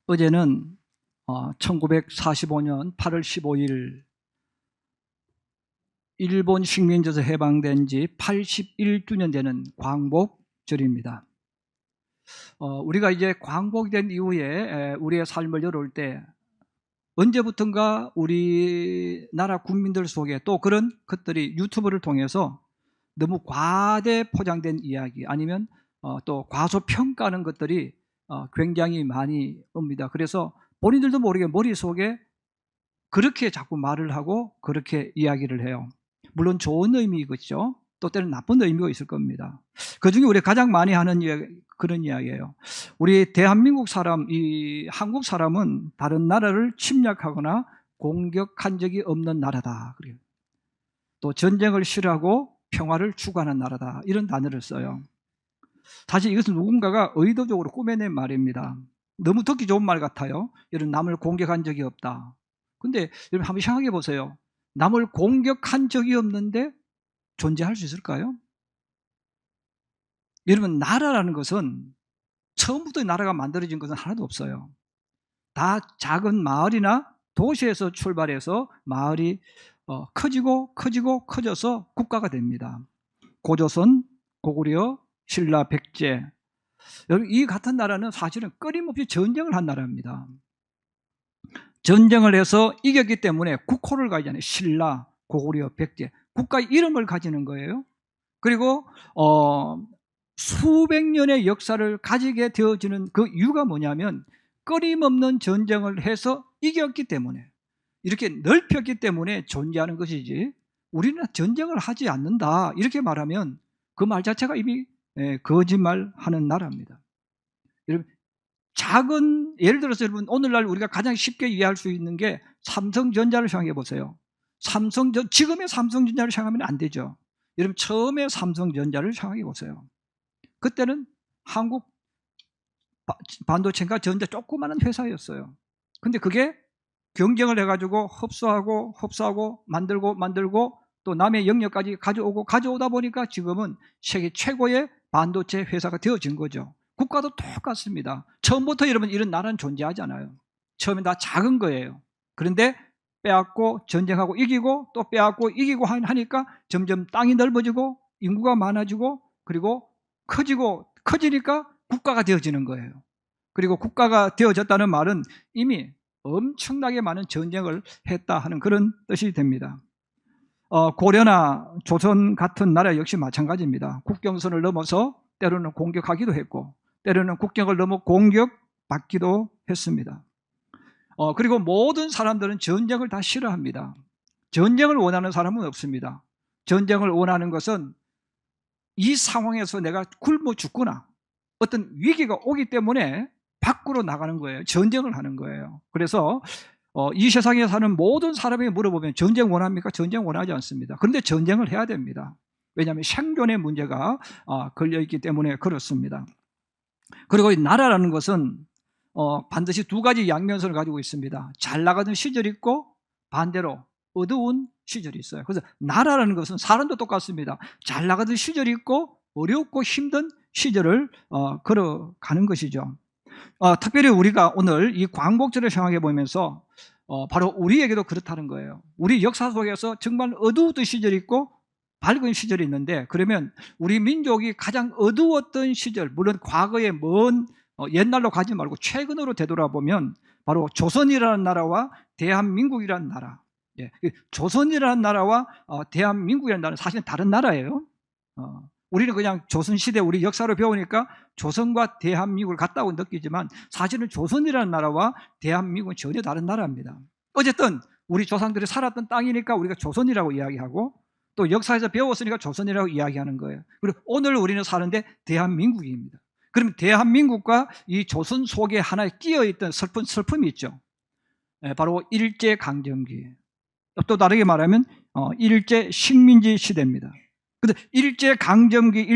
어제는 1945년 8월 15일 일본 식민지에서 해방된 지 81주년 되는 광복절입니다. 우리가 이제 광복이 된 이후에 우리의 삶을 열어올 때 언제부턴가 우리나라 국민들 속에 또 그런 것들이 유튜브를 통해서 너무 과대 포장된 이야기 아니면 또 과소평가하는 것들이 굉장히 많이 옵니다. 그래서 본인들도 모르게 머릿속에 그렇게 자꾸 말을 하고 그렇게 이야기를 해요. 물론 좋은 의미겠죠. 또 때로는 나쁜 의미가 있을 겁니다. 그중에 우리가 가장 많이 하는 그런 이야기예요. 우리 대한민국 사람, 이 한국 사람은 다른 나라를 침략하거나 공격한 적이 없는 나라다. 그래요. 또 전쟁을 싫어하고 평화를 추구하는 나라다. 이런 단어를 써요. 사실 이것은 누군가가 의도적으로 꾸며낸 말입니다. 너무 듣기 좋은 말 같아요. 이런 남을 공격한 적이 없다. 근데 여러분 한번 생각해 보세요. 남을 공격한 적이 없는데 존재할 수 있을까요? 여러분 나라라는 것은 처음부터 나라가 만들어진 것은 하나도 없어요. 다 작은 마을이나 도시에서 출발해서 마을이 커져서 국가가 됩니다. 고조선, 고구려, 신라, 백제. 여러분 이 같은 나라는 사실은 끊임없이 전쟁을 한 나라입니다. 전쟁을 해서 이겼기 때문에 국호를 가지잖아요. 신라, 고구려, 백제. 국가 이름을 가지는 거예요. 그리고 수백 년의 역사를 가지게 되어지는 그 이유가 뭐냐면 끊임없는 전쟁을 해서 이겼기 때문에, 이렇게 넓혔기 때문에 존재하는 것이지 우리는 전쟁을 하지 않는다 이렇게 말하면 그 말 자체가 이미 거짓말하는 나라입니다. 여러분 예를 들어서 여러분 오늘날 우리가 가장 쉽게 이해할 수 있는 게 삼성전자를 생각해 보세요. 지금의 삼성전자를 생각하면 안 되죠. 여러분 처음에 삼성전자를 생각해 보세요. 그때는 한국 반도체가 전자 조그마한 회사였어요. 근데 그게 경쟁을 해가지고 흡수하고 만들고 또 남의 영역까지 가져오다 보니까 지금은 세계 최고의 반도체 회사가 되어진 거죠. 국가도 똑같습니다. 처음부터 여러분 이런 나라는 존재하지 않아요. 처음엔 다 작은 거예요. 그런데 빼앗고 전쟁하고 이기고 또 빼앗고 이기고 하니까 점점 땅이 넓어지고 인구가 많아지고 그리고 커지니까 국가가 되어지는 거예요. 그리고 국가가 되어졌다는 말은 이미 엄청나게 많은 전쟁을 했다 하는 그런 뜻이 됩니다. 고려나 조선 같은 나라 역시 마찬가지입니다. 국경선을 넘어서 때로는 공격하기도 했고 때로는 국경을 넘어 공격받기도 했습니다. 그리고 모든 사람들은 전쟁을 다 싫어합니다. 전쟁을 원하는 사람은 없습니다. 전쟁을 원하는 것은 이 상황에서 내가 굶어 죽거나 어떤 위기가 오기 때문에 밖으로 나가는 거예요. 전쟁을 하는 거예요. 그래서 이 세상에 사는 모든 사람에게 물어보면 전쟁 원합니까? 전쟁 원하지 않습니다. 그런데 전쟁을 해야 됩니다. 왜냐하면 생존의 문제가 걸려있기 때문에 그렇습니다. 그리고 이 나라라는 것은 반드시 두 가지 양면성을 가지고 있습니다. 잘 나가는 시절이 있고 반대로 어두운 시절이 있어요. 그래서 나라라는 것은 사람도 똑같습니다. 잘 나가는 시절이 있고 어렵고 힘든 시절을 걸어가는 것이죠. 특별히 우리가 오늘 이 광복절을 생각해 보면서 바로 우리에게도 그렇다는 거예요. 우리 역사 속에서 정말 어두웠던 시절이 있고 밝은 시절이 있는데, 그러면 우리 민족이 가장 어두웠던 시절, 물론 과거의 먼 옛날로 가지 말고 최근으로 되돌아보면 바로 조선이라는 나라와 대한민국이라는 나라. 조선이라는 나라와 대한민국이라는 나라는 사실은 다른 나라예요. 우리는 그냥 조선시대 우리 역사로 배우니까 조선과 대한민국을 같다고 느끼지만 사실은 조선이라는 나라와 대한민국은 전혀 다른 나라입니다. 어쨌든 우리 조상들이 살았던 땅이니까 우리가 조선이라고 이야기하고 또 역사에서 배웠으니까 조선이라고 이야기하는 거예요. 그리고 오늘 우리는 사는데 대한민국입니다. 그럼 대한민국과 이 조선 속에 하나에 끼어있던 슬픔이 있죠. 바로 일제강점기. 또 다르게 말하면 일제 식민지 시대입니다. 근데 일제 강점기,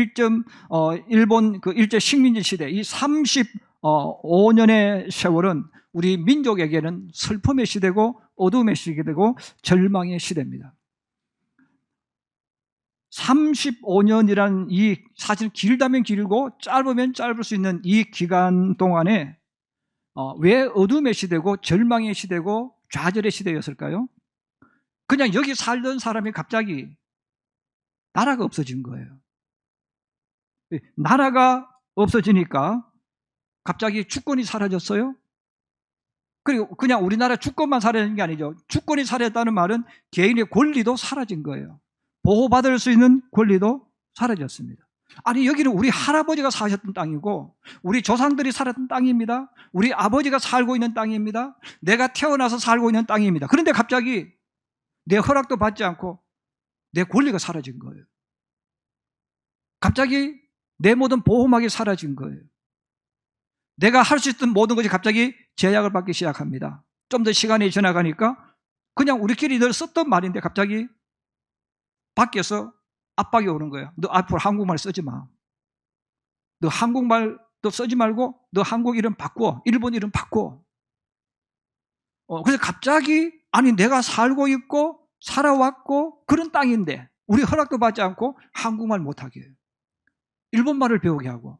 일본 그 일제 식민지 시대, 이 35년의 세월은 우리 민족에게는 슬픔의 시대고 어둠의 시대고 절망의 시대입니다. 35년이란 이 사실 길다면 길고 짧으면 짧을 수 있는 이 기간 동안에 왜 어둠의 시대고 절망의 시대고 좌절의 시대였을까요? 그냥 여기 살던 사람이 갑자기 나라가 없어진 거예요. 나라가 없어지니까 갑자기 주권이 사라졌어요. 그리고 그냥 우리나라 주권만 사라진 게 아니죠. 주권이 사라졌다는 말은 개인의 권리도 사라진 거예요. 보호받을 수 있는 권리도 사라졌습니다. 아니, 여기는 우리 할아버지가 사셨던 땅이고 우리 조상들이 살았던 땅입니다. 우리 아버지가 살고 있는 땅입니다. 내가 태어나서 살고 있는 땅입니다. 그런데 갑자기 내 허락도 받지 않고 내 권리가 사라진 거예요. 갑자기 내 모든 보호막이 사라진 거예요. 내가 할 수 있던 모든 것이 갑자기 제약을 받기 시작합니다. 좀 더 시간이 지나가니까 그냥 우리끼리 늘 썼던 말인데 갑자기 밖에서 압박이 오는 거예요. 너 앞으로 한국말 쓰지 마. 너 한국말도 쓰지 말고 너 한국 이름 바꿔. 일본 이름 바꿔. 그래서 갑자기 아니 내가 살고 있고 살아왔고 그런 땅인데 우리 허락도 받지 않고 한국말 못하게 해요. 일본말을 배우게 하고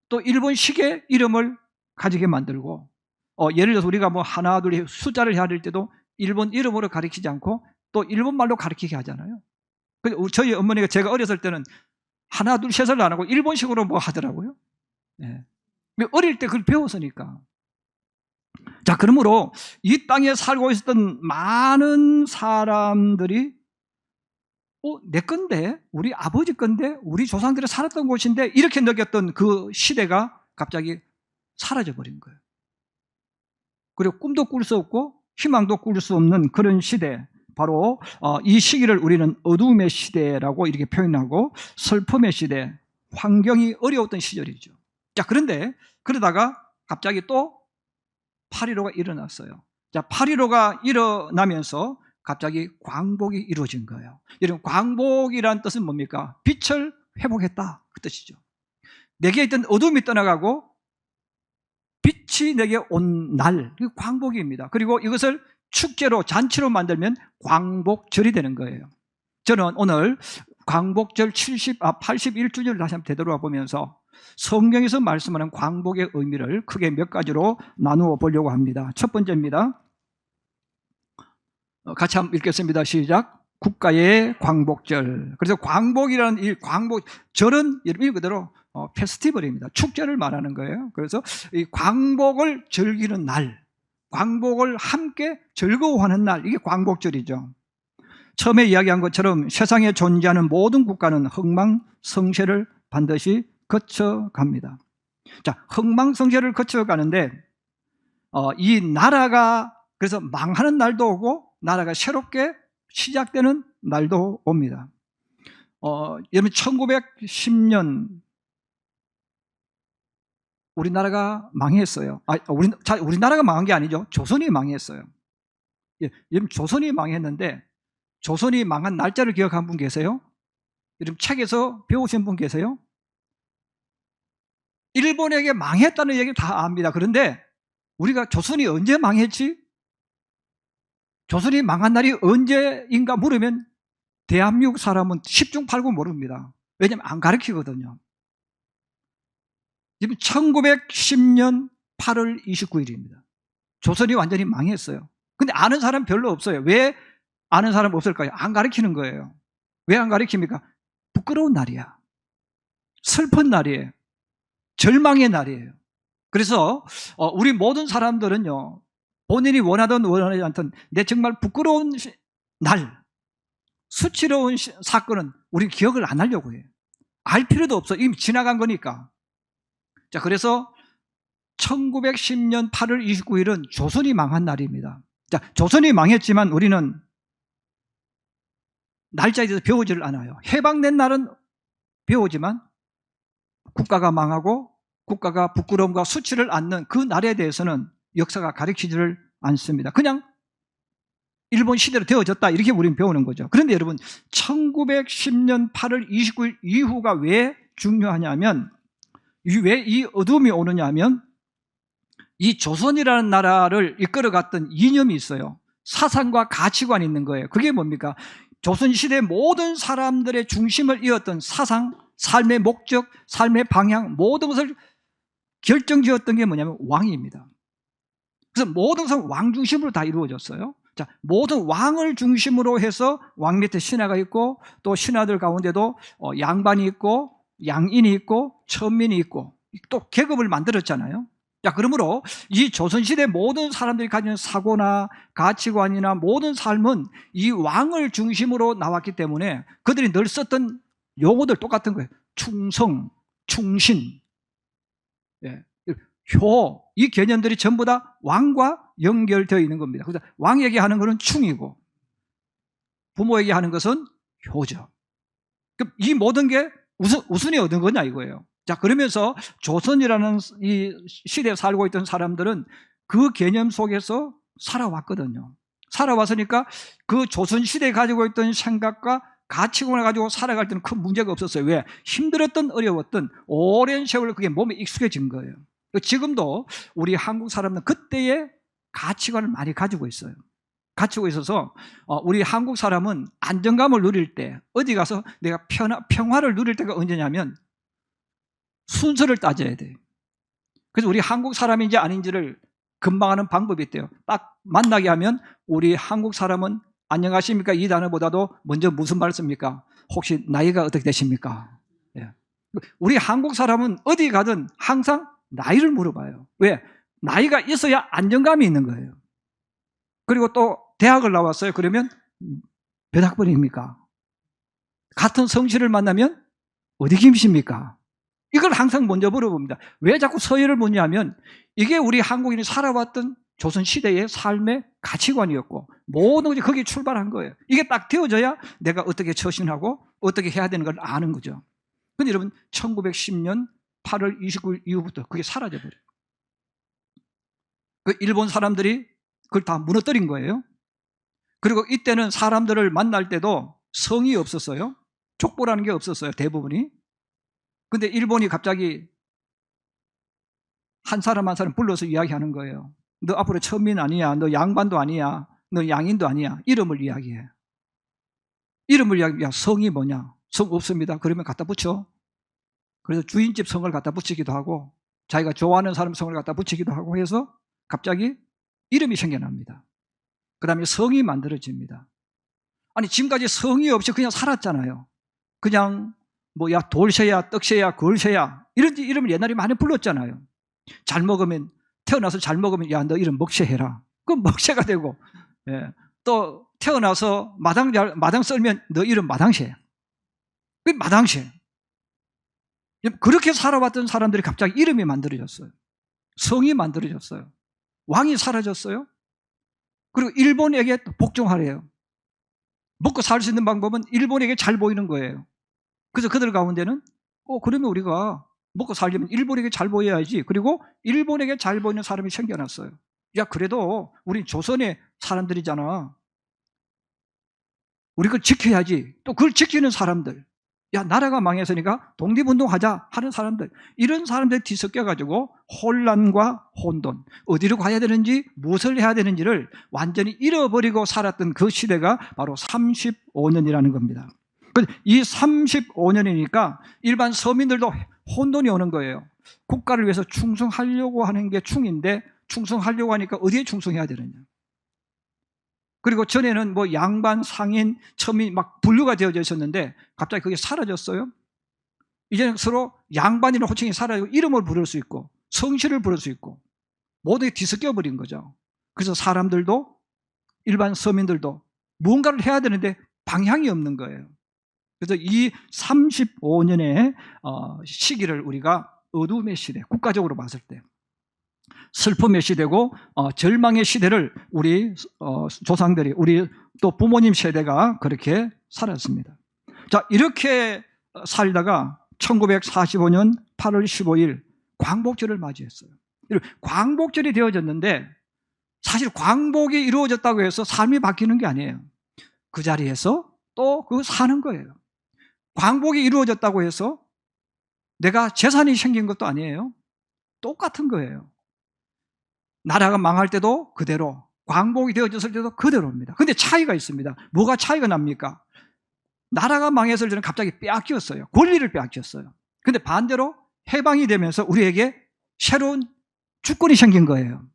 또 일본식의 이름을 가지게 만들고 예를 들어서 우리가 뭐 하나 둘 숫자를 해야 될 때도 일본 이름으로 가르치지 않고 또 일본말로 가르치게 하잖아요. 저희 어머니가 제가 어렸을 때는 하나 둘 셋을 안 하고 일본식으로 뭐 하더라고요. 네. 어릴 때 그걸 배웠으니까. 자, 그러므로 이 땅에 살고 있었던 많은 사람들이 내 건데, 우리 아버지 건데, 우리 조상들이 살았던 곳인데 이렇게 느꼈던 그 시대가 갑자기 사라져버린 거예요. 그리고 꿈도 꿀 수 없고 희망도 꿀 수 없는 그런 시대, 바로 이 시기를 우리는 어둠의 시대라고 이렇게 표현하고 슬픔의 시대, 환경이 어려웠던 시절이죠. 자, 그런데 그러다가 갑자기 또 8.15가 일어났어요. 자, 8.15가 일어나면서 갑자기 광복이 이루어진 거예요. 여러분, 광복이란 뜻은 뭡니까? 빛을 회복했다, 그 뜻이죠. 내게 있던 어둠이 떠나가고 빛이 내게 온 날, 그 광복입니다. 그리고 이것을 축제로, 잔치로 만들면 광복절이 되는 거예요. 저는 오늘 광복절 81주년을 다시 한번 되돌아 보면서 성경에서 말씀하는 광복의 의미를 크게 몇 가지로 나누어 보려고 합니다. 첫 번째입니다. 같이 한번 읽겠습니다. 시작. 국가의 광복절. 그래서 광복이라는 이 광복절은 말 그대로 페스티벌입니다. 축제를 말하는 거예요. 그래서 이 광복을 즐기는 날, 광복을 함께 즐거워하는 날, 이게 광복절이죠. 처음에 이야기한 것처럼 세상에 존재하는 모든 국가는 흥망성쇠를 반드시 거쳐갑니다. 자, 흥망성쇠를 거쳐가는데 이 나라가 그래서 망하는 날도 오고 나라가 새롭게 시작되는 날도 옵니다. 여러분, 1910년 우리나라가 망했어요. 우리나라가 망한 게 아니죠. 조선이 망했어요. 여러분, 조선이 망했는데 조선이 망한 날짜를 기억한 분 계세요? 여러분, 책에서 배우신 분 계세요? 일본에게 망했다는 얘기 다 압니다. 그런데 우리가 조선이 언제 망했지? 조선이 망한 날이 언제인가 물으면 대한민국 사람은 10중 8구 모릅니다. 왜냐하면 안 가르치거든요. 지금 1910년 8월 29일입니다. 조선이 완전히 망했어요. 근데 아는 사람 별로 없어요. 왜 아는 사람 없을까요? 안 가르치는 거예요. 왜 안 가르칩니까? 부끄러운 날이야. 슬픈 날이에요. 절망의 날이에요. 그래서 우리 모든 사람들은요, 본인이 원하든 원하지 않든 내 정말 부끄러운 날, 수치로운 사건은 우리 기억을 안 하려고 해요. 알 필요도 없어. 이미 지나간 거니까. 자, 그래서 1910년 8월 29일은 조선이 망한 날입니다. 자, 조선이 망했지만 우리는 날짜에 대해서 배우지를 않아요. 해방된 날은 배우지만 국가가 망하고 국가가 부끄러움과 수치를 안는 그 날에 대해서는 역사가 가르치지를 않습니다. 그냥 일본 시대로 되어졌다, 이렇게 우리는 배우는 거죠. 그런데 여러분, 1910년 8월 29일 이후가 왜 중요하냐면, 왜 이 어둠이 오느냐 하면, 이 조선이라는 나라를 이끌어갔던 이념이 있어요. 사상과 가치관이 있는 거예요. 그게 뭡니까? 조선시대 모든 사람들의 중심을 이었던 사상, 삶의 목적, 삶의 방향, 모든 것을 결정지었던 게 뭐냐면 왕입니다. 그래서 모든 것은 왕 중심으로 다 이루어졌어요. 자, 모든 왕을 중심으로 해서 왕 밑에 신하가 있고 또 신하들 가운데도 양반이 있고 양인이 있고 천민이 있고 또 계급을 만들었잖아요. 자, 그러므로 이 조선시대 모든 사람들이 가지는 사고나 가치관이나 모든 삶은 이 왕을 중심으로 나왔기 때문에 그들이 늘 썼던 용어들 똑같은 거예요. 충성, 충신, 예, 효, 이 개념들이 전부 다 왕과 연결되어 있는 겁니다. 그래서 왕에게 하는 것은 충이고 부모에게 하는 것은 효죠. 그럼 이 모든 게 우선이 얻은 거냐 이거예요. 자, 그러면서 조선이라는 이 시대에 살고 있던 사람들은 그 개념 속에서 살아왔거든요. 살아왔으니까 그 조선시대에 가지고 있던 생각과 가치관을 가지고 살아갈 때는 큰 문제가 없었어요. 왜? 힘들었던 어려웠던 오랜 세월 그게 몸에 익숙해진 거예요. 지금도 우리 한국 사람은 그때의 가치관을 많이 가지고 있어요. 가지고 있어서 우리 한국 사람은 안정감을 누릴 때 어디 가서 내가 평화를 누릴 때가 언제냐면 순서를 따져야 돼요. 그래서 우리 한국 사람인지 아닌지를 금방 아는 방법이 있대요. 딱 만나게 하면 우리 한국 사람은 안녕하십니까 이 단어보다도 먼저 무슨 말 씁니까? 혹시 나이가 어떻게 되십니까? 예. 우리 한국 사람은 어디 가든 항상 나이를 물어봐요. 왜? 나이가 있어야 안정감이 있는 거예요. 그리고 또 대학을 나왔어요. 그러면 몇 학번입니까? 같은 성실을 만나면 어디 김씨입니까? 이걸 항상 먼저 물어봅니다. 왜 자꾸 서열을 묻냐면 이게 우리 한국인이 살아왔던 조선시대의 삶의 가치관이었고 모든 것이 거기에 출발한 거예요. 이게 딱 되어져야 내가 어떻게 처신하고 어떻게 해야 되는 걸 아는 거죠. 근데 여러분 1910년 8월 29일 이후부터 그게 사라져버려요. 그 일본 사람들이 그걸 다 무너뜨린 거예요. 그리고 이때는 사람들을 만날 때도 성이 없었어요. 족보라는 게 없었어요. 대부분이. 근데 일본이 갑자기 한 사람 한 사람 불러서 이야기하는 거예요. 너 앞으로 천민 아니야. 너 양반도 아니야. 너 양인도 아니야. 이름을 이야기해. 이름을 이야기해. 야, 성이 뭐냐? 성 없습니다. 그러면 갖다 붙여. 그래서 주인집 성을 갖다 붙이기도 하고 자기가 좋아하는 사람 성을 갖다 붙이기도 하고 해서 갑자기 이름이 생겨납니다. 그 다음에 성이 만들어집니다. 아니 지금까지 성이 없이 그냥 살았잖아요. 그냥 야 돌새야 떡새야 걸새야 이런 이름을 옛날에 많이 불렀잖아요. 잘 먹으면 태어나서 잘 먹으면 야 너 이름 먹새 해라. 그럼 먹새가 되고 또 태어나서 마당 썰면 너 이름 마당새. 그 마당새. 그렇게 살아왔던 사람들이 갑자기 이름이 만들어졌어요. 성이 만들어졌어요. 왕이 사라졌어요. 그리고 일본에게 복종하래요. 먹고 살 수 있는 방법은 일본에게 잘 보이는 거예요. 그래서 그들 가운데는 그러면 우리가 먹고 살려면 일본에게 잘 보여야지. 그리고 일본에게 잘 보이는 사람이 생겨났어요. 야 그래도 우리 조선의 사람들이잖아. 우리 그걸 지켜야지. 또 그걸 지키는 사람들. 야 나라가 망했으니까 독립운동하자 하는 사람들. 이런 사람들이 뒤섞여가지고 혼란과 혼돈. 어디로 가야 되는지 무엇을 해야 되는지를 완전히 잃어버리고 살았던 그 시대가 바로 35년이라는 겁니다. 이 35년이니까 일반 서민들도 혼돈이 오는 거예요. 국가를 위해서 충성하려고 하는 게 충인데 충성하려고 하니까 어디에 충성해야 되느냐. 그리고 전에는 양반, 상인, 천민 막 분류가 되어져 있었는데 갑자기 그게 사라졌어요. 이제는 서로 양반이라는 호칭이 사라지고 이름을 부를 수 있고 성실을 부를 수 있고 모든 게 뒤섞여 버린 거죠. 그래서 사람들도 일반 서민들도 무언가를 해야 되는데 방향이 없는 거예요. 그래서 이 35년의 시기를 우리가 어둠의 시대, 국가적으로 봤을 때 슬픔의 시대고 절망의 시대를 우리 조상들이 우리 또 부모님 세대가 그렇게 살았습니다. 자 이렇게 살다가 1945년 8월 15일 광복절을 맞이했어요. 광복절이 되어졌는데 사실 광복이 이루어졌다고 해서 삶이 바뀌는 게 아니에요. 그 자리에서 또 그거 사는 거예요. 광복이 이루어졌다고 해서 내가 재산이 생긴 것도 아니에요. 똑같은 거예요. 나라가 망할 때도 그대로, 광복이 되어졌을 때도 그대로입니다. 근데 차이가 있습니다. 뭐가 차이가 납니까? 나라가 망했을 때는 갑자기 빼앗겼어요. 권리를 빼앗겼어요. 근데 반대로 해방이 되면서 우리에게 새로운 주권이 생긴 거예요.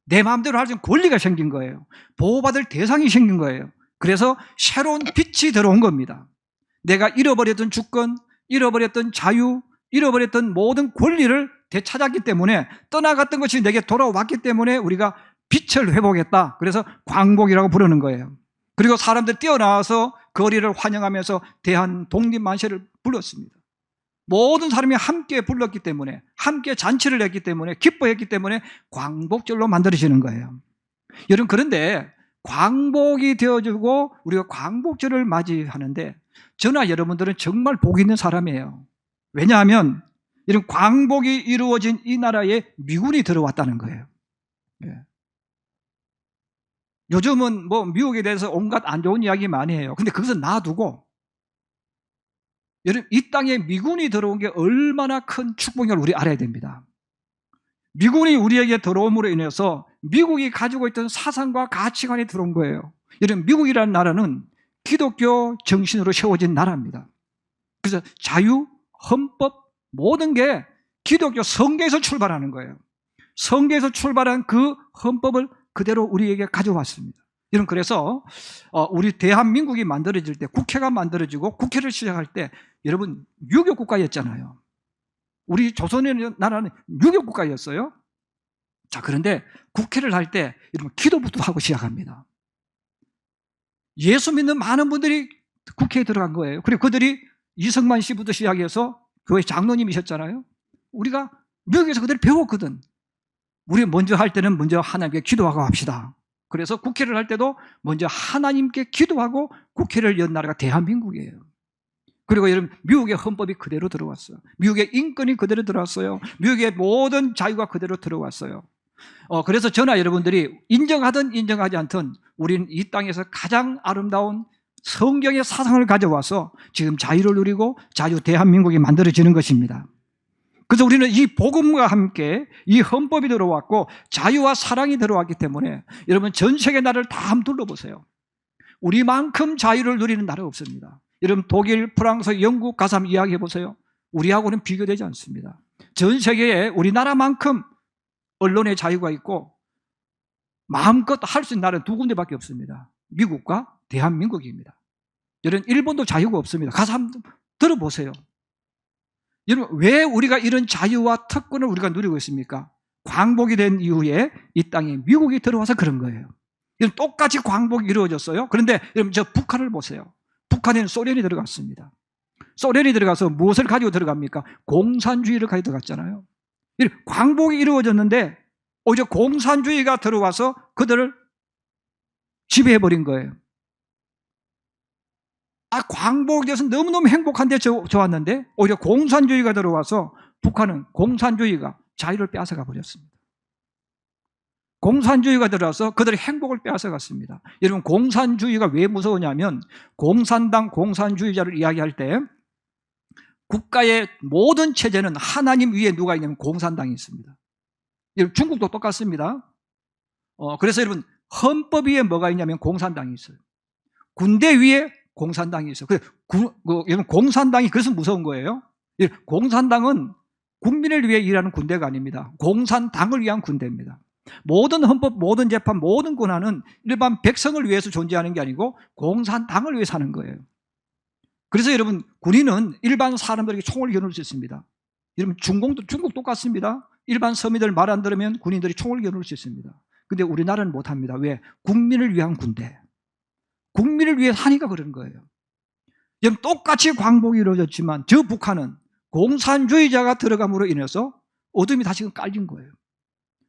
내 마음대로 할 수 있는 권리가 생긴 거예요. 보호받을 대상이 생긴 거예요. 그래서 새로운 빛이 들어온 겁니다. 내가 잃어버렸던 주권, 잃어버렸던 자유, 잃어버렸던 모든 권리를 되찾았기 때문에, 떠나갔던 것이 내게 돌아왔기 때문에 우리가 빛을 회복했다. 그래서 광복이라고 부르는 거예요. 그리고 사람들 뛰어나와서 거리를 환영하면서 대한 독립만세를 불렀습니다. 모든 사람이 함께 불렀기 때문에, 함께 잔치를 했기 때문에, 기뻐했기 때문에 광복절로 만들어지는 거예요. 여러분, 그런데 광복이 되어지고 우리가 광복절을 맞이하는데 저나 여러분들은 정말 복 있는 사람이에요. 왜냐하면 이런 광복이 이루어진 이 나라에 미군이 들어왔다는 거예요. 예. 요즘은 뭐 미국에 대해서 온갖 안 좋은 이야기 많이 해요. 근데 그것은 놔두고, 여러분, 이 땅에 미군이 들어온 게 얼마나 큰 축복인걸 우리 알아야 됩니다. 미군이 우리에게 들어옴으로 인해서 미국이 가지고 있던 사상과 가치관이 들어온 거예요. 여러분, 미국이라는 나라는 기독교 정신으로 세워진 나라입니다. 그래서 자유, 헌법, 모든 게 기독교 성경에서 출발하는 거예요. 성경에서 출발한 그 헌법을 그대로 우리에게 가져왔습니다. 여러분, 그래서 우리 대한민국이 만들어질 때, 국회가 만들어지고 국회를 시작할 때, 여러분, 유교국가였잖아요. 우리 조선의 나라는 유교국가였어요. 자, 그런데 국회를 할 때 여러분, 기도부터 하고 시작합니다. 예수 믿는 많은 분들이 국회에 들어간 거예요. 그리고 그들이 이승만 씨부터 시작해서 교회 장로님이셨잖아요. 우리가 미국에서 그들을 배웠거든. 우리 먼저 할 때는 먼저 하나님께 기도하고 합시다. 그래서 국회를 할 때도 먼저 하나님께 기도하고 국회를 연 나라가 대한민국이에요. 그리고 여러분, 미국의 헌법이 그대로 들어왔어요. 미국의 인권이 그대로 들어왔어요. 미국의 모든 자유가 그대로 들어왔어요. 그래서 저나 여러분들이 인정하든 인정하지 않든 우리는 이 땅에서 가장 아름다운 성경의 사상을 가져와서 지금 자유를 누리고 자유 대한민국이 만들어지는 것입니다. 그래서 우리는 이 복음과 함께 이 헌법이 들어왔고 자유와 사랑이 들어왔기 때문에, 여러분, 전 세계 나라를 다 한번 둘러보세요. 우리만큼 자유를 누리는 나라가 없습니다. 여러분, 독일, 프랑스, 영국 가서 한번 이야기해 보세요. 우리하고는 비교되지 않습니다. 전 세계에 우리나라만큼 언론의 자유가 있고 마음껏 할 수 있는 나라는 두 군데밖에 없습니다. 미국과 대한민국입니다. 여러분, 일본도 자유가 없습니다. 가서 한번 들어보세요. 여러분, 왜 우리가 이런 자유와 특권을 우리가 누리고 있습니까? 광복이 된 이후에 이 땅에 미국이 들어와서 그런 거예요. 여러분, 똑같이 광복이 이루어졌어요. 그런데 여러분, 저 북한을 보세요. 북한에는 소련이 들어갔습니다. 소련이 들어가서 무엇을 가지고 들어갑니까? 공산주의를 가지고 들어갔잖아요. 광복이 이루어졌는데 오히려 공산주의가 들어와서 그들을 지배해버린 거예요. 광복에 대해서 너무너무 행복한데 좋았는데 오히려 공산주의가 들어와서 북한은 공산주의가 자유를 빼앗아가 버렸습니다. 공산주의가 들어와서 그들의 행복을 빼앗아갔습니다. 여러분, 공산주의가 왜 무서우냐면, 공산당, 공산주의자를 이야기할 때 국가의 모든 체제는 하나님 위에 누가 있냐면 공산당이 있습니다. 여러분, 중국도 똑같습니다. 그래서 여러분, 헌법 위에 뭐가 있냐면 공산당이 있어요. 군대 위에 공산당이 있어요. 여러분, 공산당이 그래서 무서운 거예요. 공산당은 국민을 위해 일하는 군대가 아닙니다. 공산당을 위한 군대입니다. 모든 헌법, 모든 재판, 모든 권한은 일반 백성을 위해서 존재하는 게 아니고 공산당을 위해 사는 거예요. 그래서 여러분, 군인은 일반 사람들에게 총을 겨눌 수 있습니다. 여러분, 중국 똑같습니다. 일반 서민들 말 안 들으면 군인들이 총을 겨눌 수 있습니다. 근데 우리나라는 못합니다. 왜? 국민을 위한 군대. 국민을 위해 사니까 그런 거예요. 여러분, 똑같이 광복이 이루어졌지만 저 북한은 공산주의자가 들어감으로 인해서 어둠이 다시금 깔린 거예요.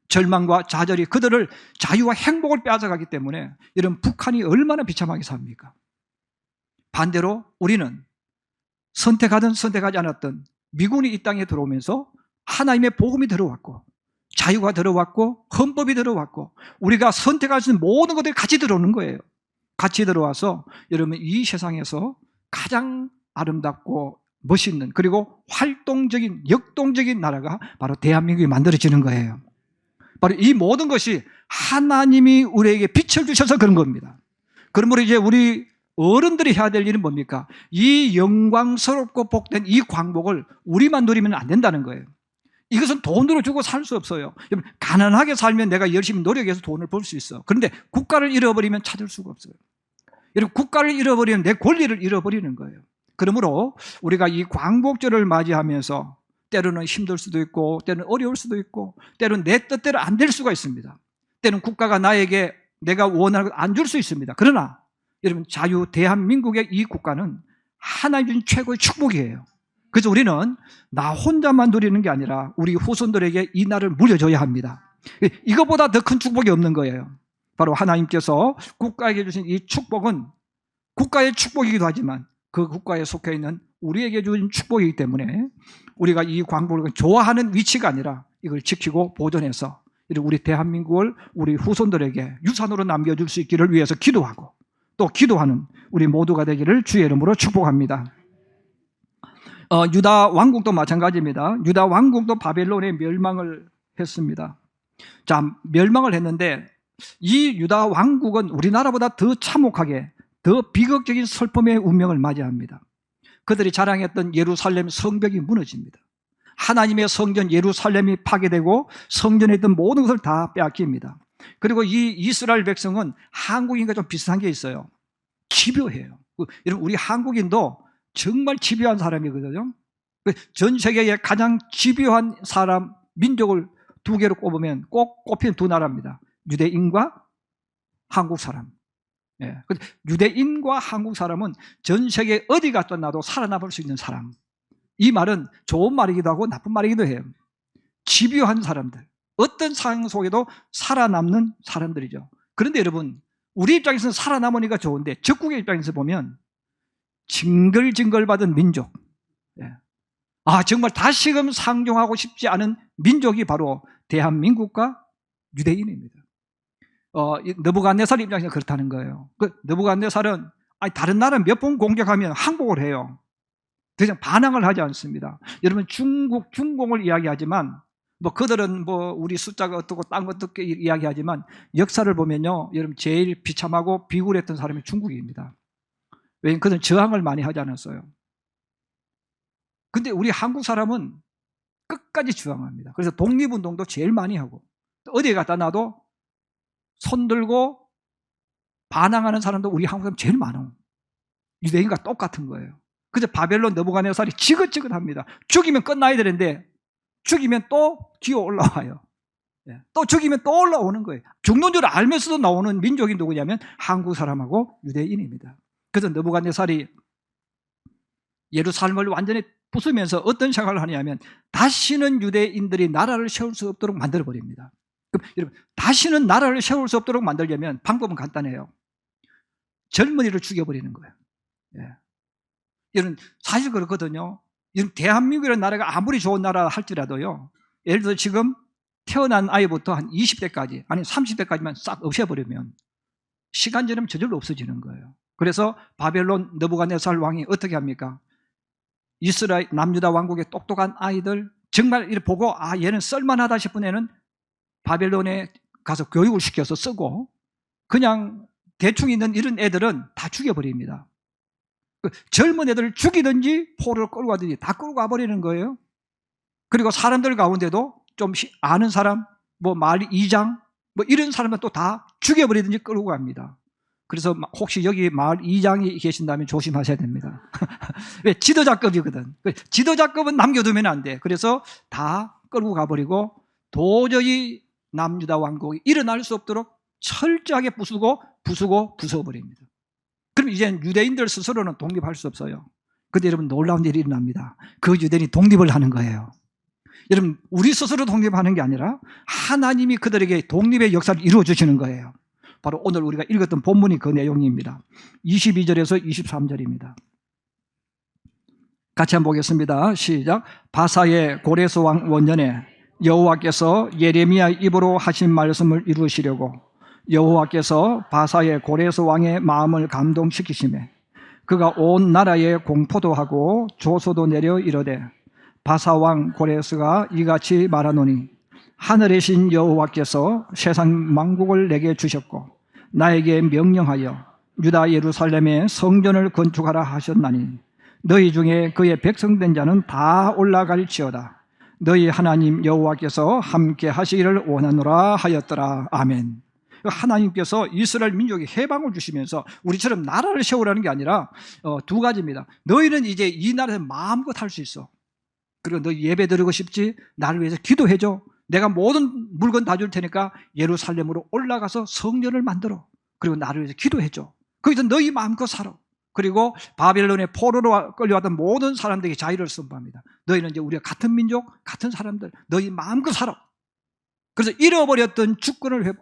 절망과 좌절이 그들을 자유와 행복을 빼앗아가기 때문에 여러분, 북한이 얼마나 비참하게 삽니까? 반대로 우리는 선택하든 선택하지 않았든 미군이 이 땅에 들어오면서 하나님의 복음이 들어왔고 자유가 들어왔고 헌법이 들어왔고 우리가 선택할 수 있는 모든 것들이 같이 들어오는 거예요. 같이 들어와서 여러분, 이 세상에서 가장 아름답고 멋있는, 그리고 활동적인, 역동적인 나라가 바로 대한민국이 만들어지는 거예요. 바로 이 모든 것이 하나님이 우리에게 빛을 주셔서 그런 겁니다. 그러므로 이제 우리 어른들이 해야 될 일은 뭡니까? 이 영광스럽고 복된 이 광복을 우리만 누리면 안 된다는 거예요. 이것은 돈으로 주고 살 수 없어요. 가난하게 살면 내가 열심히 노력해서 돈을 벌 수 있어. 그런데 국가를 잃어버리면 찾을 수가 없어요. 여러분, 국가를 잃어버리면 내 권리를 잃어버리는 거예요. 그러므로 우리가 이 광복절을 맞이하면서 때로는 힘들 수도 있고, 때로는 어려울 수도 있고, 때로는 내 뜻대로 안 될 수가 있습니다. 때로는 국가가 나에게 내가 원하는 걸 안 줄 수 있습니다. 그러나 여러분, 자유 대한민국의 이 국가는 하나님 준 최고의 축복이에요. 그래서 우리는 나 혼자만 누리는 게 아니라 우리 후손들에게 이 날을 물려줘야 합니다. 이것보다 더 큰 축복이 없는 거예요. 바로 하나님께서 국가에게 주신 이 축복은 국가의 축복이기도 하지만 그 국가에 속해 있는 우리에게 주신 축복이기 때문에 우리가 이 광복을 좋아하는 위치가 아니라 이걸 지키고 보존해서 우리 대한민국을 우리 후손들에게 유산으로 남겨줄 수 있기를 위해서 기도하고 또 기도하는 우리 모두가 되기를 주의 이름으로 축복합니다. 유다 왕국도 마찬가지입니다. 유다 왕국도 바벨론에 멸망을 했습니다. 자, 멸망을 했는데 이 유다 왕국은 우리나라보다 더 참혹하게 더 비극적인 슬픔의 운명을 맞이합니다. 그들이 자랑했던 예루살렘 성벽이 무너집니다. 하나님의 성전 예루살렘이 파괴되고 성전에 있던 모든 것을 다 빼앗깁니다. 그리고 이 이스라엘 백성은 한국인과 좀 비슷한 게 있어요. 집요해요. 여러분, 우리 한국인도 정말 집요한 사람이거든요. 전 세계의 가장 집요한 사람, 민족을 두 개로 꼽으면 꼭 꼽히는 두 나라입니다. 유대인과 한국 사람. 예. 유대인과 한국 사람은 전 세계 어디 갔다 나도 살아남을 수 있는 사람. 이 말은 좋은 말이기도 하고 나쁜 말이기도 해요. 집요한 사람들, 어떤 상황 속에도 살아남는 사람들이죠. 그런데 여러분, 우리 입장에서는 살아남으니까 좋은데 적국의 입장에서 보면 징글징글 받은 민족, 정말 다시금 상종하고 싶지 않은 민족이 바로 대한민국과 유대인입니다. 느부갓네살 입장에서 그렇다는 거예요. 느부갓네살은 다른 나라 몇 번 공격하면 항복을 해요. 그냥 반항을 하지 않습니다. 여러분, 중공을 이야기하지만 그들은 우리 숫자가 어떻고 딴 것 어떻게 이야기하지만 역사를 보면요, 여러분, 제일 비참하고 비굴했던 사람이 중국입니다. 왜냐하면 그들은 저항을 많이 하지 않았어요. 근데 우리 한국 사람은 끝까지 저항합니다. 그래서 독립운동도 제일 많이 하고 어디에 갖다 놔도 손들고 반항하는 사람도 우리 한국 사람 제일 많아요. 유대인과 똑같은 거예요. 그래서 바벨론 느부갓네살이 지긋지긋합니다. 죽이면 끝나야 되는데 죽이면 또 기어 올라와요. 또 죽이면 또 올라오는 거예요. 죽는 줄 알면서도 나오는 민족이 누구냐면 한국 사람하고 유대인입니다. 그래서 느부갓네살이 예루살렘을 완전히 부수면서 어떤 생각을 하냐면 다시는 유대인들이 나라를 세울 수 없도록 만들어버립니다. 그럼 여러분, 다시는 나라를 세울 수 없도록 만들려면 방법은 간단해요. 젊은이를 죽여버리는 거예요. 여러분, 사실 그렇거든요. 여러분, 대한민국이라는 나라가 아무리 좋은 나라 할지라도요, 예를 들어 지금 태어난 아이부터 한 20대까지 아니 30대까지만 싹 없애버리면 시간 지나면 저절로 없어지는 거예요. 그래서 바벨론 느부갓네살 왕이 어떻게 합니까? 이스라엘 남유다 왕국의 똑똑한 아이들 정말 이렇게 보고 얘는 쓸만하다 싶은 애는 바벨론에 가서 교육을 시켜서 쓰고 그냥 대충 있는 이런 애들은 다 죽여버립니다. 젊은 애들을 죽이든지 포로를 끌고 가든지 다 끌고 가버리는 거예요. 그리고 사람들 가운데도 좀 아는 사람, 마을 이장, 이런 사람은 또 다 죽여버리든지 끌고 갑니다. 그래서 혹시 여기 마을 이장이 계신다면 조심하셔야 됩니다. 왜? 지도자급이거든. 지도자급은 남겨두면 안 돼. 그래서 다 끌고 가버리고 도저히 남유다 왕국이 일어날 수 없도록 철저하게 부수버립니다. 그럼 이제 유대인들 스스로는 독립할 수 없어요. 그런데 여러분, 놀라운 일이 일어납니다. 그 유대인이 독립을 하는 거예요. 여러분, 우리 스스로 독립하는 게 아니라 하나님이 그들에게 독립의 역사를 이루어 주시는 거예요. 바로 오늘 우리가 읽었던 본문이 그 내용입니다. 22절에서 23절입니다. 같이 한번 보겠습니다. 시작. 바사의 고레스 왕 원년에 여호와께서 예레미야 입으로 하신 말씀을 이루시려고 여호와께서 바사의 고레스 왕의 마음을 감동시키시매 그가 온 나라에 공포도 하고 조소도 내려 이르되 바사 왕 고레스가 이같이 말하노니 하늘의 신 여호와께서 세상 만국을 내게 주셨고 나에게 명령하여 유다 예루살렘에 성전을 건축하라 하셨나니 너희 중에 그의 백성된 자는 다 올라갈지어다. 너희 하나님 여호와께서 함께 하시기를 원하노라 하였더라. 아멘. 하나님께서 이스라엘 민족에 해방을 주시면서 우리처럼 나라를 세우라는 게 아니라 두 가지입니다. 너희는 이제 이 나라에서 마음껏 할 수 있어. 그리고 너 예배 드리고 싶지? 나를 위해서 기도해줘. 내가 모든 물건 다 줄 테니까 예루살렘으로 올라가서 성전을 만들어. 그리고 나를 위해서 기도해줘. 거기서 너희 마음껏 살아. 그리고 바벨론의 포로로 끌려왔던 모든 사람들에게 자유를 선포합니다. 너희는 이제 우리가 같은 민족, 같은 사람들, 너희 마음껏 살아. 그래서 잃어버렸던 주권을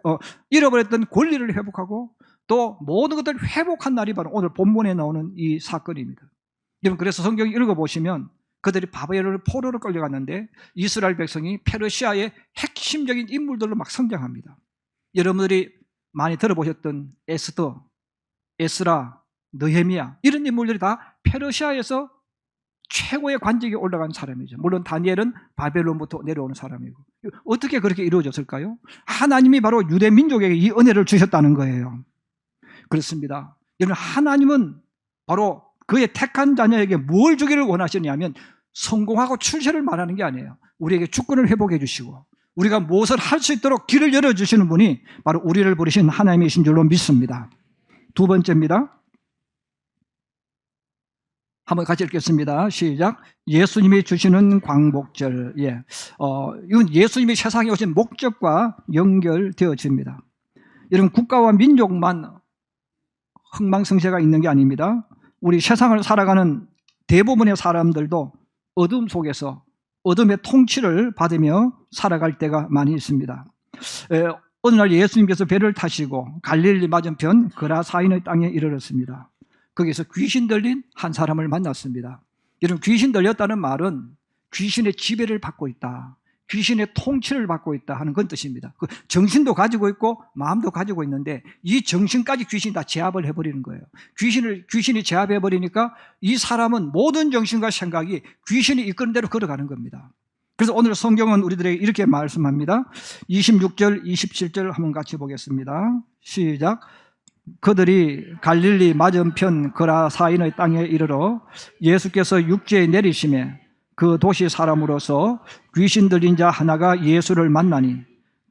잃어버렸던 권리를 회복하고 또 모든 것들을 회복한 날이 바로 오늘 본문에 나오는 이 사건입니다. 여러분, 그래서 성경 읽어보시면 그들이 바벨론의 포로로 끌려갔는데 이스라엘 백성이 페르시아의 핵심적인 인물들로 막 성장합니다. 여러분들이 많이 들어보셨던 에스더, 에스라, 느헤미야, 이런 인물들이 다 페르시아에서 최고의 관직에 올라간 사람이죠. 물론 다니엘은 바벨론부터 내려오는 사람이고. 어떻게 그렇게 이루어졌을까요? 하나님이 바로 유대 민족에게 이 은혜를 주셨다는 거예요. 그렇습니다. 여러분, 하나님은 바로 그의 택한 자녀에게 뭘 주기를 원하시냐면 성공하고 출세를 말하는 게 아니에요. 우리에게 주권을 회복해 주시고 우리가 무엇을 할 수 있도록 길을 열어주시는 분이 바로 우리를 부르신 하나님이신 줄로 믿습니다. 두 번째입니다. 한번 같이 읽겠습니다. 시작. 예수님이 주시는 광복절. 이건 예수님이 세상에 오신 목적과 연결되어집니다. 이런 국가와 민족만 흥망성쇠가 있는 게 아닙니다. 우리 세상을 살아가는 대부분의 사람들도 어둠 속에서 어둠의 통치를 받으며 살아갈 때가 많이 있습니다. 어느 날 예수님께서 배를 타시고 갈릴리 맞은편 그라사인의 땅에 이르렀습니다. 거기서 귀신 들린 한 사람을 만났습니다. 여러분, 귀신 들렸다는 말은 귀신의 지배를 받고 있다, 귀신의 통치를 받고 있다 하는 그런 뜻입니다. 그 정신도 가지고 있고 마음도 가지고 있는데 이 정신까지 귀신이 다 제압을 해버리는 거예요. 귀신이 제압해버리니까 이 사람은 모든 정신과 생각이 귀신이 이끄는 대로 걸어가는 겁니다. 그래서 오늘 성경은 우리들에게 이렇게 말씀합니다. 26절, 27절 한번 같이 보겠습니다. 시작. 그들이 갈릴리 맞은편 그라사인의 땅에 이르러 예수께서 육지에 내리심에 그 도시 사람으로서 귀신 들린 자 하나가 예수를 만나니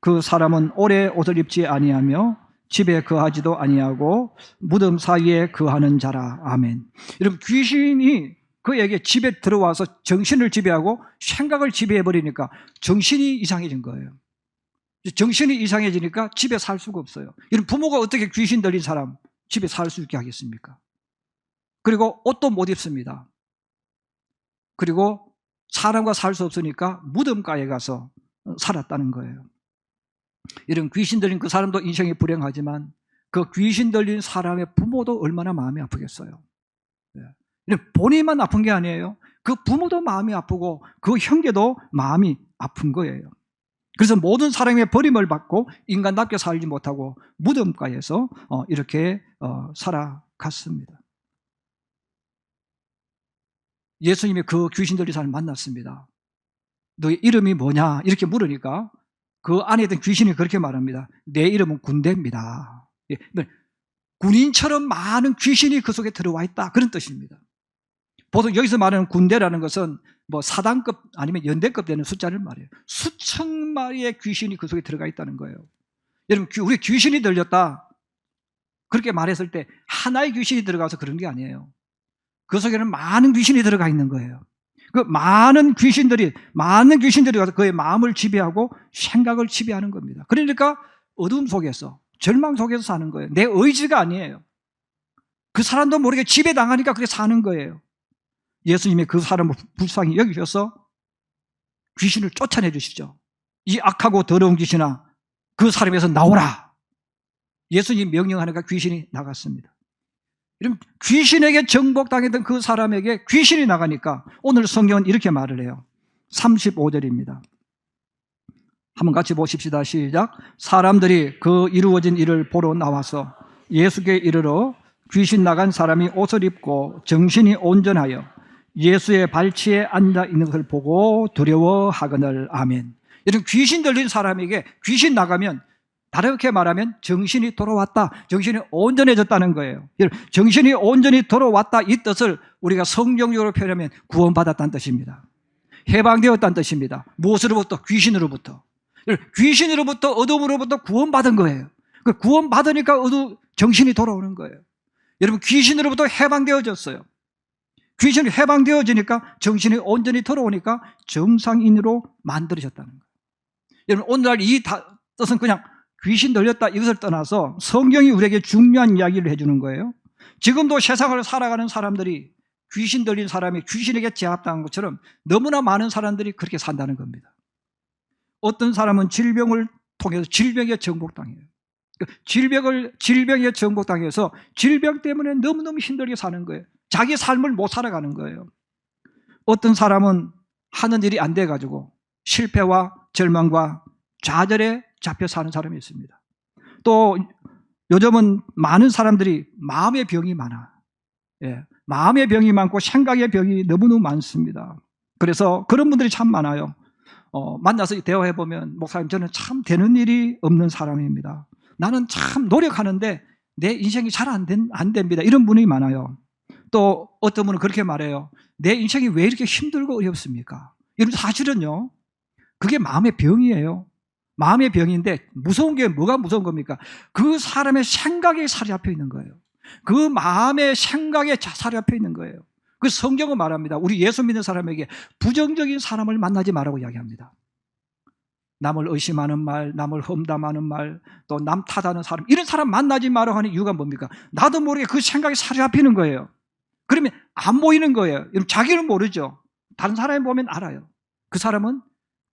그 사람은 오래 옷을 입지 아니하며 집에 거하지도 아니하고 무덤 사이에 거하는 자라. 아멘. 여러분, 귀신이 그에게 집에 들어와서 정신을 지배하고 생각을 지배해버리니까 정신이 이상해진 거예요. 정신이 이상해지니까 집에 살 수가 없어요. 이런 부모가 어떻게 귀신 들린 사람 집에 살 수 있게 하겠습니까? 그리고 옷도 못 입습니다. 그리고 사람과 살 수 없으니까 무덤가에 가서 살았다는 거예요. 이런 귀신 들린 그 사람도 인생이 불행하지만 그 귀신 들린 사람의 부모도 얼마나 마음이 아프겠어요. 본인만 아픈 게 아니에요. 그 부모도 마음이 아프고 그 형제도 마음이 아픈 거예요. 그래서 모든 사람의 버림을 받고 인간답게 살지 못하고 무덤가에서 이렇게 살아갔습니다. 예수님이 그 귀신 들린 사람을 만났습니다. 너의 이름이 뭐냐? 이렇게 물으니까 그 안에 있던 귀신이 그렇게 말합니다. 내 이름은 군대입니다. 군인처럼 많은 귀신이 그 속에 들어와 있다, 그런 뜻입니다. 보통 여기서 말하는 군대라는 것은 뭐 사단급 아니면 연대급 되는 숫자를 말해요. 수천 마리의 귀신이 그 속에 들어가 있다는 거예요. 여러분, 우리 귀신이 들렸다 그렇게 말했을 때 하나의 귀신이 들어가서 그런 게 아니에요. 그 속에는 많은 귀신이 들어가 있는 거예요. 그 많은 귀신들이 가서 그의 마음을 지배하고 생각을 지배하는 겁니다. 그러니까 어둠 속에서, 절망 속에서 사는 거예요. 내 의지가 아니에요. 그 사람도 모르게 지배당하니까 그렇게 사는 거예요. 예수님이 그 사람을 불쌍히 여기셔서 귀신을 쫓아내 주시죠. 이 악하고 더러운 귀신아, 그 사람에서 나오라. 예수님 명령하니까 귀신이 나갔습니다. 이런 귀신에게 정복당했던 그 사람에게 귀신이 나가니까 오늘 성경은 이렇게 말을 해요. 35절입니다. 한번 같이 보십시다. 시작. 사람들이 그 이루어진 일을 보러 나와서 예수께 이르러 귀신 나간 사람이 옷을 입고 정신이 온전하여 예수의 발치에 앉아 있는 것을 보고 두려워하거늘. 아멘. 이런 귀신 들린 사람에게 귀신 나가면 다르게 말하면 정신이 돌아왔다, 정신이 온전해졌다는 거예요. 정신이 온전히 돌아왔다, 이 뜻을 우리가 성경적으로 표현하면 구원받았다는 뜻입니다. 해방되었다는 뜻입니다. 무엇으로부터? 귀신으로부터. 귀신으로부터, 어둠으로부터 구원받은 거예요. 그 구원받으니까 정신이 돌아오는 거예요. 여러분, 귀신으로부터 해방되어졌어요. 귀신이 해방되어지니까 정신이 온전히 돌아오니까 정상인으로 만들어졌다는 거예요. 여러분, 오늘날 이 뜻은 그냥 귀신 들렸다 이것을 떠나서 성경이 우리에게 중요한 이야기를 해주는 거예요. 지금도 세상을 살아가는 사람들이 귀신 들린 사람이 귀신에게 제압당한 것처럼 너무나 많은 사람들이 그렇게 산다는 겁니다. 어떤 사람은 질병을 통해서 질병에 정복당해요. 질병에 정복당해서 질병 때문에 너무너무 힘들게 사는 거예요. 자기 삶을 못 살아가는 거예요. 어떤 사람은 하는 일이 안 돼가지고 실패와 절망과 좌절에 잡혀 사는 사람이 있습니다. 또 요즘은 많은 사람들이 마음의 병이 많아. 예, 마음의 병이 많고 생각의 병이 너무너무 많습니다. 그래서 그런 분들이 참 많아요. 만나서 대화해보면 목사님, 저는 참 되는 일이 없는 사람입니다. 나는 참 노력하는데 내 인생이 잘 안 됩니다. 이런 분이 많아요. 또 어떤 분은 그렇게 말해요. 내 인생이 왜 이렇게 힘들고 어렵습니까? 여러분, 사실은요, 그게 마음의 병이에요. 마음의 병인데 무서운 게 뭐가 무서운 겁니까? 그 사람의 생각에 살이 잡혀 있는 거예요. 그 마음의 생각에 살이 잡혀 있는 거예요. 그 성경은 말합니다. 우리 예수 믿는 사람에게 부정적인 사람을 만나지 말라고 이야기합니다. 남을 의심하는 말, 남을 험담하는 말, 또 남 탓하는 사람, 이런 사람 만나지 말라고 하는 이유가 뭡니까? 나도 모르게 그 생각에 살이 잡히는 거예요. 그러면 안 보이는 거예요. 자기는 모르죠. 다른 사람이 보면 알아요. 그 사람은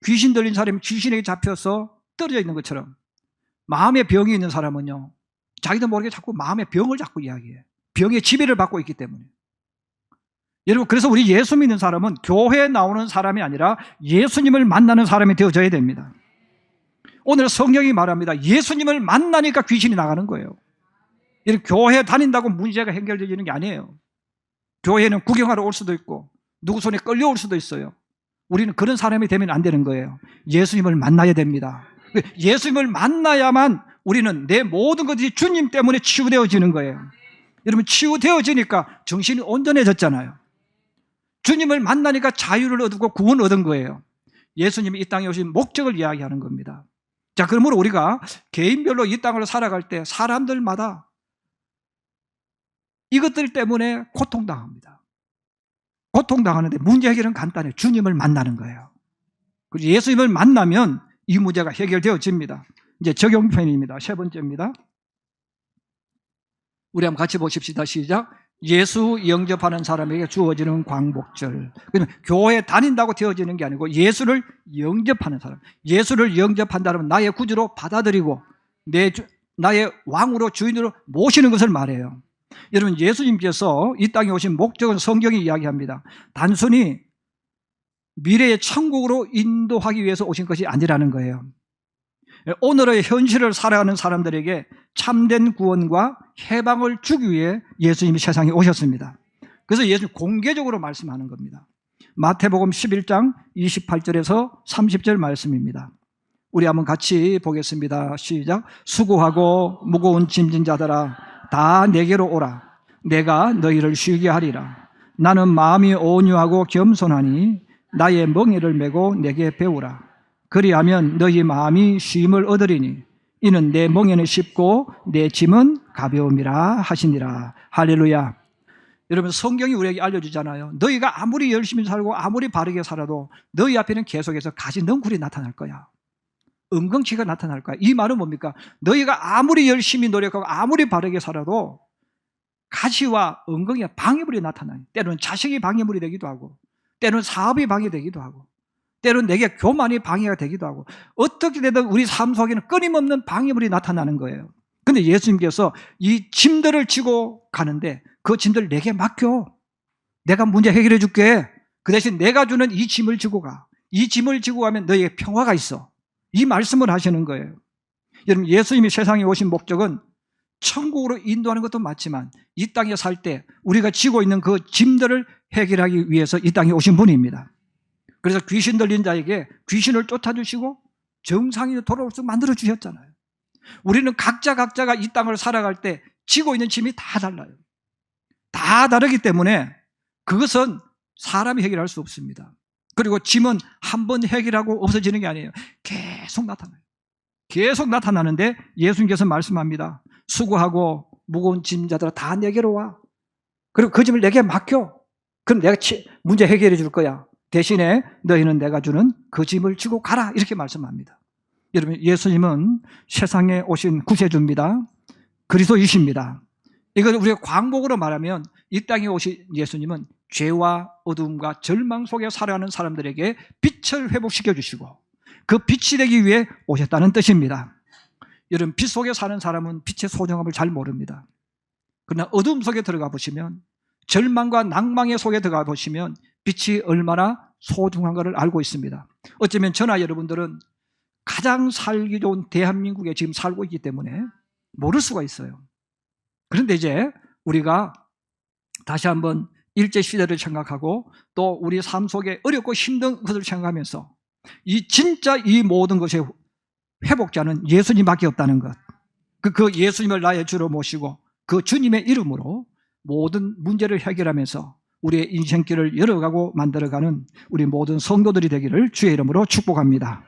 귀신 들린 사람이 귀신에게 잡혀서 떨어져 있는 것처럼, 마음의 병이 있는 사람은요, 자기도 모르게 자꾸 마음의 병을 자꾸 이야기해요. 병의 지배를 받고 있기 때문에. 여러분, 그래서 우리 예수 믿는 사람은 교회에 나오는 사람이 아니라 예수님을 만나는 사람이 되어져야 됩니다. 오늘 성경이 말합니다. 예수님을 만나니까 귀신이 나가는 거예요. 이렇게 교회 다닌다고 문제가 해결되는 게 아니에요. 교회는 구경하러 올 수도 있고 누구 손에 끌려올 수도 있어요. 우리는 그런 사람이 되면 안 되는 거예요. 예수님을 만나야 됩니다. 예수님을 만나야만 우리는 내 모든 것이 주님 때문에 치유되어지는 거예요. 여러분, 치유되어지니까 정신이 온전해졌잖아요. 주님을 만나니까 자유를 얻고 구원을 얻은 거예요. 예수님이 이 땅에 오신 목적을 이야기하는 겁니다. 자, 그러므로 우리가 개인별로 이 땅을 살아갈 때 사람들마다 이것들 때문에 고통당합니다. 고통당하는데 문제 해결은 간단해요. 주님을 만나는 거예요. 그리고 예수님을 만나면 이 문제가 해결되어집니다. 이제 적용편입니다. 세 번째입니다. 우리 한번 같이 보십시다. 시작. 예수 영접하는 사람에게 주어지는 광복절. 그러면 교회 다닌다고 되어지는 게 아니고 예수를 영접하는 사람. 예수를 영접한다면 나의 구주로 받아들이고 나의 왕으로 주인으로 모시는 것을 말해요. 여러분, 예수님께서 이 땅에 오신 목적은 성경이 이야기합니다. 단순히 미래의 천국으로 인도하기 위해서 오신 것이 아니라는 거예요. 오늘의 현실을 살아가는 사람들에게 참된 구원과 해방을 주기 위해 예수님이 세상에 오셨습니다. 그래서 예수님 공개적으로 말씀하는 겁니다. 마태복음 11장 28절에서 30절 말씀입니다. 우리 한번 같이 보겠습니다. 시작. 수고하고 무거운 짐진 자들아, 다 내게로 오라. 내가 너희를 쉬게 하리라. 나는 마음이 온유하고 겸손하니 나의 멍에를 메고 내게 배우라. 그리하면 너희 마음이 쉼을 얻으리니 이는 내 멍에는 쉽고 내 짐은 가벼움이라 하시니라. 할렐루야. 여러분, 성경이 우리에게 알려주잖아요. 너희가 아무리 열심히 살고 아무리 바르게 살아도 너희 앞에는 계속해서 가시 넝쿨이 나타날 거야. 은근치가 나타날 거야. 이 말은 뭡니까? 너희가 아무리 열심히 노력하고 아무리 바르게 살아도 가시와 은근이와 방해물이 나타나요. 때로는 자식이 방해물이 되기도 하고, 때로는 사업이 방해되기도 하고, 때로는 내게 교만이 방해가 되기도 하고, 어떻게 되든 우리 삶 속에는 끊임없는 방해물이 나타나는 거예요. 그런데 예수님께서 이 짐들을 지고 가는데 그 짐들 내게 맡겨. 내가 문제 해결해 줄게. 그 대신 내가 주는 이 짐을 지고 가. 이 짐을 지고 가면 너에게 평화가 있어. 이 말씀을 하시는 거예요. 여러분, 예수님이 세상에 오신 목적은 천국으로 인도하는 것도 맞지만 이 땅에 살 때 우리가 지고 있는 그 짐들을 해결하기 위해서 이 땅에 오신 분입니다. 그래서 귀신 들린 자에게 귀신을 쫓아주시고 정상이 돌아올 수 만들어 주셨잖아요. 우리는 각자가 이 땅을 살아갈 때 지고 있는 짐이 다 달라요. 다 다르기 때문에 그것은 사람이 해결할 수 없습니다. 그리고 짐은 한 번 해결하고 없어지는 게 아니에요. 계속 나타나요. 계속 나타나는데 예수님께서 말씀합니다. 수고하고 무거운 짐자들아 다 내게로 와. 그리고 그 짐을 내게 맡겨. 그럼 내가 문제 해결해 줄 거야. 대신에 너희는 내가 주는 그 짐을 지고 가라. 이렇게 말씀합니다. 여러분, 예수님은 세상에 오신 구세주입니다. 그리스도이십니다. 이걸 우리가 광복으로 말하면 이 땅에 오신 예수님은 죄와 어두움과 절망 속에 살아가는 사람들에게 빛을 회복시켜 주시고 그 빛이 되기 위해 오셨다는 뜻입니다. 여러분, 빛 속에 사는 사람은 빛의 소중함을 잘 모릅니다. 그러나 어둠 속에 들어가 보시면, 절망과 낭망의 속에 들어가 보시면 빛이 얼마나 소중한 것을 알고 있습니다. 어쩌면 저나 여러분들은 가장 살기 좋은 대한민국에 지금 살고 있기 때문에 모를 수가 있어요. 그런데 이제 우리가 다시 한번 일제시대를 생각하고 또 우리 삶 속에 어렵고 힘든 것을 생각하면서 진짜 이 모든 것의 회복자는 예수님밖에 없다는 것, 그 예수님을 나의 주로 모시고 그 주님의 이름으로 모든 문제를 해결하면서 우리의 인생길을 열어가고 만들어가는 우리 모든 성도들이 되기를 주의 이름으로 축복합니다.